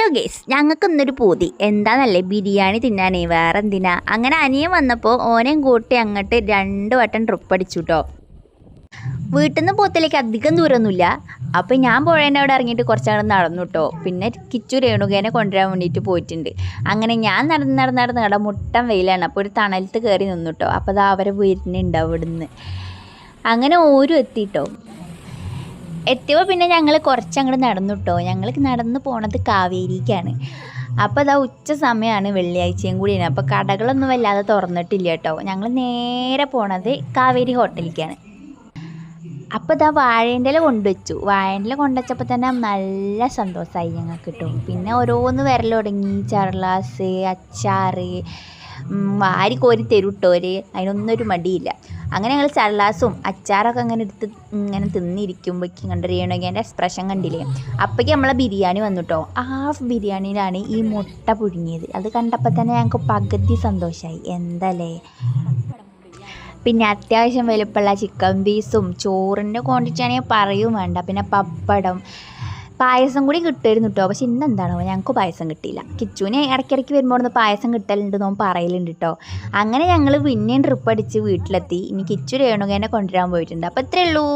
Hello guys, ഞങ്ങൾക്ക് ഇന്നൊരു പൂതി എന്താണെന്നല്ലേ ബിരിയാണി തിന്നാനേ, വേറെ എന്തിനാ. അങ്ങനെ അനിയൻ വന്നപ്പോൾ ഓനെയും കൂട്ടി അങ്ങോട്ട് 2 വട്ടം ട്രിപ്പ് അടിച്ചു കേട്ടോ. വീട്ടിൽ നിന്ന് പോത്തിലേക്ക് അധികം ദൂരമൊന്നുമില്ല. അപ്പോൾ ഞാൻ പുഴേൻ്റെ അവിടെ ഇറങ്ങിയിട്ട് കുറച്ചങ്ങോട്ട് നടന്നു കേട്ടോ. പിന്നെ കിച്ചു രേണുകേനെ കൊണ്ടുവരാൻ വേണ്ടിയിട്ട് പോയിട്ടുണ്ട്. അങ്ങനെ ഞാൻ നടന്ന് മുട്ടൻ വെയിലാണ്. അപ്പോൾ ഒരു തണലത്ത് കയറി നിന്നു കേട്ടോ. അപ്പോൾ അത് അവരെ വരുന്നുണ്ട് അവിടുന്ന്. അങ്ങനെ ഓരും എത്തിയിട്ടോ. എത്തിയപ്പോൾ പിന്നെ ഞങ്ങൾ കുറച്ചങ്ങോട്ട് നടന്നു കേട്ടോ. ഞങ്ങൾ നടന്ന് പോണത് കാവേരിക്കാണ്. അപ്പോൾ അതാ ഉച്ച സമയമാണ്, വെള്ളിയാഴ്ചയും കൂടിയാണ്. അപ്പോൾ കടകളൊന്നും വല്ലാതെ തുറന്നിട്ടില്ല കേട്ടോ. ഞങ്ങൾ നേരെ പോണത് കാവേരി ഹോട്ടലിലേക്കാണ്. അപ്പോൾ ഇതാ വാഴേൻ്റെ ഇല കൊണ്ടുവച്ചു. വാഴേൻ്റെ ഇല കൊണ്ടുവച്ചപ്പോൾ തന്നെ നല്ല സന്തോഷമായി ഞങ്ങൾക്ക് കേട്ടോ. പിന്നെ ഓരോന്ന് വരൽ തുടങ്ങി. ചർലാസ്, അച്ചാർ, വാരി കോരി തരുട്ടോര്, അതിനൊന്നും ഒരു മടിയില്ല. അങ്ങനെ ഞങ്ങൾ ചർലാസും അച്ചാറൊക്കെ അങ്ങനെ എടുത്ത് ഇങ്ങനെ തിന്നിരിക്കുമ്പോഴേക്കും കണ്ട് രേണുകേൻ്റെ എക്സ്പ്രഷൻ കണ്ടില്ലേ. അപ്പോഴേക്കും നമ്മളെ ബിരിയാണി വന്നു കേട്ടോ. ഹാഫ് ബിരിയാണിയിലാണ് ഈ മുട്ട പുഴുങ്ങിയത്. അത് കണ്ടപ്പോൾ തന്നെ ഞങ്ങൾക്ക് പകുതി സന്തോഷമായി. എന്തല്ലേ. പിന്നെ അത്യാവശ്യം വലുപ്പമുള്ള ചിക്കൻ പീസും ചോറിൻ്റെ ക്വാണ്ടിറ്റി ആണെങ്കിൽ പറയും വേണ്ട. പിന്നെ പപ്പടം, പായസം കൂടി കിട്ടുമായിരുന്നു കേട്ടോ. പക്ഷെ ഇന്നെന്താണോ ഞങ്ങൾക്ക് പായസം കിട്ടിയില്ല. കിച്ചുവിന് ഇടയ്ക്കിടയ്ക്ക് വരുമ്പോൾ ഒന്ന് പായസം കിട്ടലുണ്ട് നോൻ പറയലുണ്ട് കേട്ടോ. അങ്ങനെ ഞങ്ങൾ പിന്നെയും ട്രിപ്പ് അടിച്ച് വീട്ടിലെത്തി. ഇനി കിച്ചു രേണുകേനെ കൊണ്ടുവരാൻ പോയിട്ടുണ്ട്. അപ്പോൾ ഇത്രയേ ഉള്ളൂ.